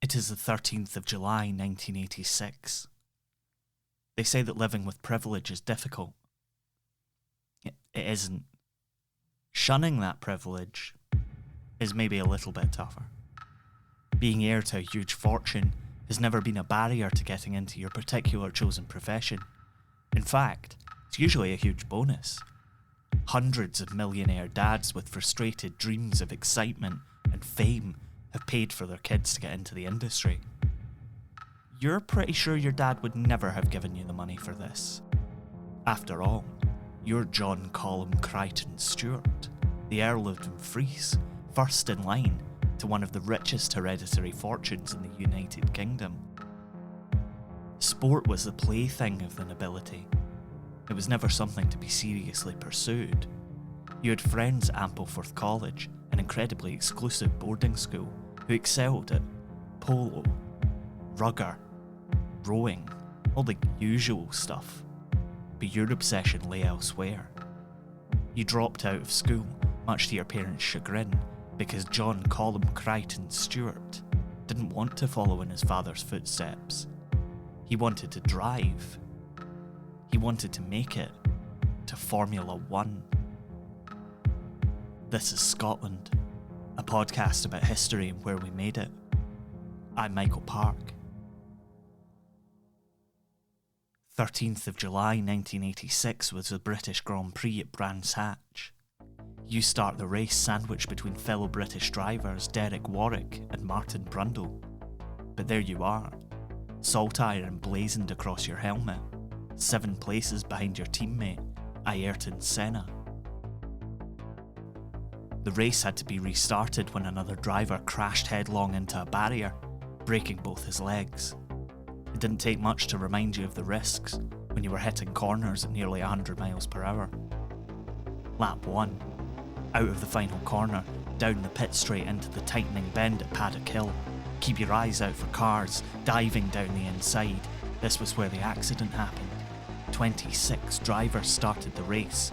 It is the 13th of July 1986. They say that living with privilege is difficult. It isn't. Shunning that privilege is maybe a little bit tougher. Being heir to a huge fortune has never been a barrier to getting into your particular chosen profession. In fact, it's usually a huge bonus. Hundreds of millionaire dads with frustrated dreams of excitement and fame have paid for their kids to get into the industry. You're pretty sure your dad would never have given you the money for this. After all, you're John Colum Crichton Stewart, the Earl of Dumfries, first in line to one of the richest hereditary fortunes in the United Kingdom. Sport was the plaything of the nobility. It was never something to be seriously pursued. You had friends at Ampleforth College, an incredibly exclusive boarding school, who excelled at polo, rugger, rowing, all the usual stuff. But your obsession lay elsewhere. You dropped out of school, much to your parents' chagrin, because John Colum Crichton Stewart didn't want to follow in his father's footsteps. He wanted to drive. He wanted to make it to Formula One. This is Scotland, a podcast about history and where we made it. I'm Michael Park. 13th of July 1986 was the British Grand Prix at Brands Hatch. You start the race sandwiched between fellow British drivers Derek Warwick and Martin Brundle. But there you are, saltire emblazoned across your helmet, 7 places behind your teammate, Ayrton Senna. The race had to be restarted when another driver crashed headlong into a barrier, breaking both his legs. It didn't take much to remind you of the risks when you were hitting corners at nearly 100 miles per hour. Lap 1. Out of the final corner, down the pit straight into the tightening bend at Paddock Hill. Keep your eyes out for cars, diving down the inside. This was where the accident happened. 26 drivers started the race.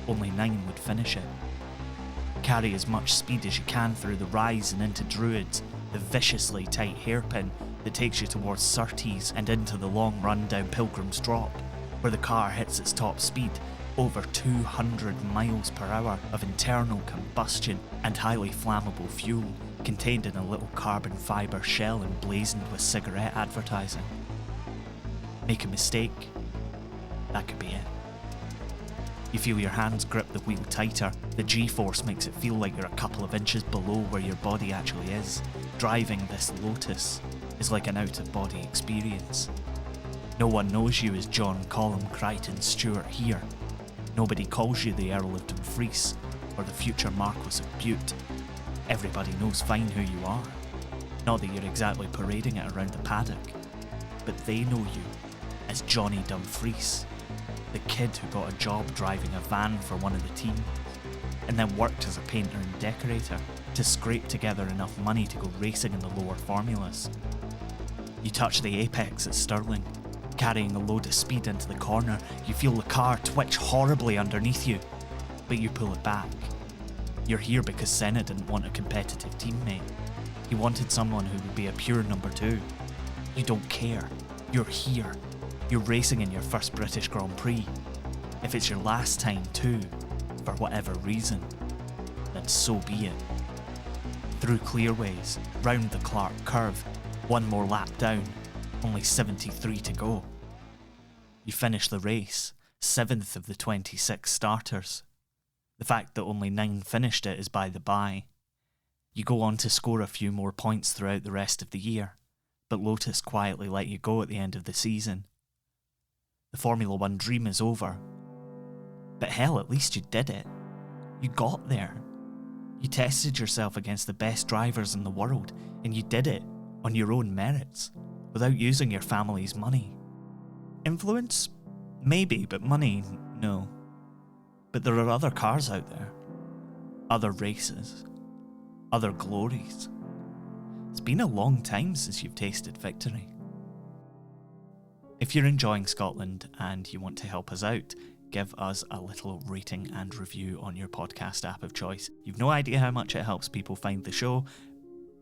Only 9 would finish it. Carry as much speed as you can through the rise and into Druids, the viciously tight hairpin that takes you towards Surtees and into the long run down Pilgrim's Drop, where the car hits its top speed, over 200 miles per hour of internal combustion and highly flammable fuel contained in a little carbon fibre shell emblazoned with cigarette advertising. Make a mistake, that could be it. You feel your hands grip the wheel tighter, the G-force makes it feel like you're a couple of inches below where your body actually is. Driving this Lotus is like an out-of-body experience. No one knows you as John Colum Crichton Stewart here. Nobody calls you the Earl of Dumfries or the future Marquess of Bute. Everybody knows fine who you are. Not that you're exactly parading it around the paddock, but they know you as Johnny Dumfries, the kid who got a job driving a van for one of the teams, and then worked as a painter and decorator to scrape together enough money to go racing in the lower formulas. You touch the apex at Stirling. Carrying a load of speed into the corner, you feel the car twitch horribly underneath you, but you pull it back. You're here because Senna didn't want a competitive teammate. He wanted someone who would be a pure number 2. You don't care. You're here. You're racing in your first British Grand Prix. If it's your last time too, for whatever reason, then so be it. Through clearways, round the Clark curve, 1 more lap down, only 73 to go. You finish the race, 7th of the 26 starters. The fact that only 9 finished it is by the by. You go on to score a few more points throughout the rest of the year, but Lotus quietly let you go at the end of the season. The Formula One dream is over. But hell, at least you did it. You got there. You tested yourself against the best drivers in the world, and you did it on your own merits, without using your family's money. Influence? Maybe, but money, no. But there are other cars out there. Other races. Other glories. It's been a long time since you've tasted victory. If you're enjoying Scotland and you want to help us out, give us a little rating and review on your podcast app of choice. You've no idea how much it helps people find the show,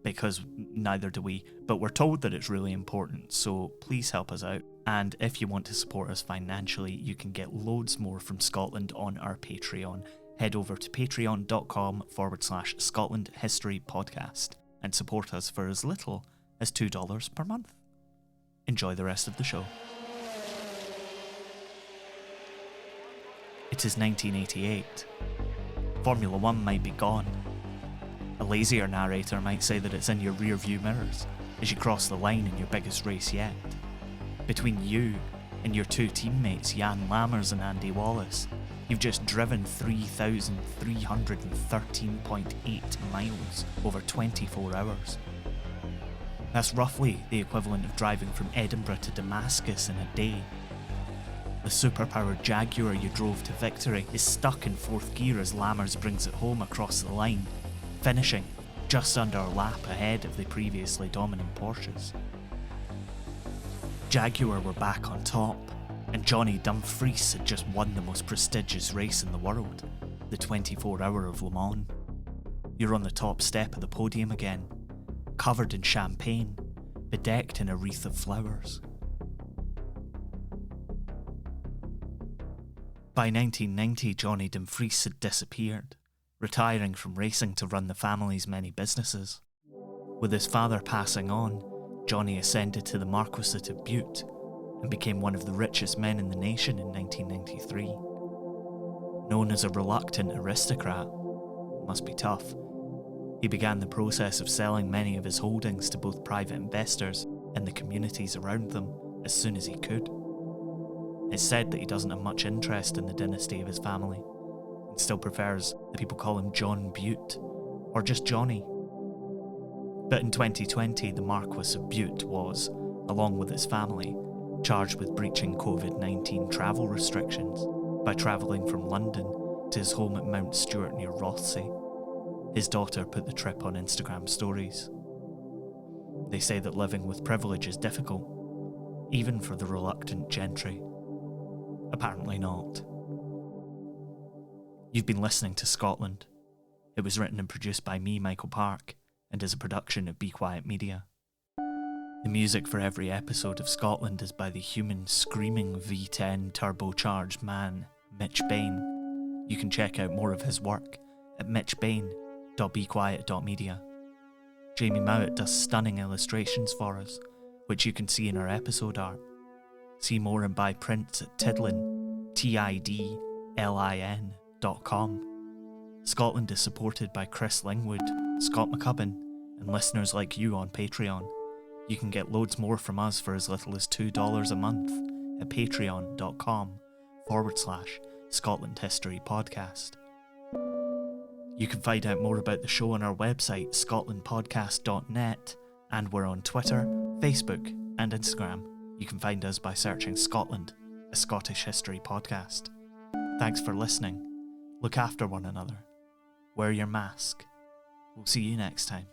because neither do we, but we're told that it's really important, so please help us out. And if you want to support us financially, you can get loads more from Scotland on our Patreon. Head over to patreon.com/Scotland History Podcast and support us for as little as $2 per month. Enjoy the rest of the show. It is 1988. Formula One might be gone. A lazier narrator might say that it's in your rear view mirrors as you cross the line in your biggest race yet. Between you and your two teammates, Jan Lammers and Andy Wallace, you've just driven 3,313.8 miles over 24 hours. That's roughly the equivalent of driving from Edinburgh to Damascus in a day. The superpowered Jaguar you drove to victory is stuck in fourth gear as Lammers brings it home across the line, finishing just under a lap ahead of the previously dominant Porsches. Jaguar were back on top, and Johnny Dumfries had just won the most prestigious race in the world, the 24-hour of Le Mans. You're on the top step of the podium again, covered in champagne, bedecked in a wreath of flowers. By 1990, Johnny Dumfries had disappeared, retiring from racing to run the family's many businesses. With his father passing on, Johnny ascended to the Marquisate of Bute and became one of the richest men in the nation in 1993. Known as a reluctant aristocrat, must be tough, he began the process of selling many of his holdings to both private investors and the communities around them as soon as he could. It's said that he doesn't have much interest in the dynasty of his family, and still prefers that people call him John Bute, or just Johnny. But in 2020, the Marquis of Bute was, along with his family, charged with breaching COVID-19 travel restrictions by travelling from London to his home at Mount Stewart near Rothesay. His daughter put the trip on Instagram stories. They say that living with privilege is difficult, even for the reluctant gentry. Apparently not. You've been listening to Scotland. It was written and produced by me, Michael Park, and is a production of Be Quiet Media. The music for every episode of Scotland is by the human screaming V10 turbocharged man, Mitch Bain. You can check out more of his work at mitchbain.bequiet.media. Jamie Mowat does stunning illustrations for us, which you can see in our episode art. See more and buy prints at Tidlin, tidlin.com. Scotland is supported by Chris Lingwood, Scott McCubbin, and listeners like you on Patreon. You can get loads more from us for as little as $2 a month at patreon.com/Scotland History Podcast. You can find out more about the show on our website, scotlandpodcast.net, and we're on Twitter, Facebook, and Instagram. You can find us by searching Scotland, a Scottish History Podcast. Thanks for listening. Look after one another. Wear your mask. We'll see you next time.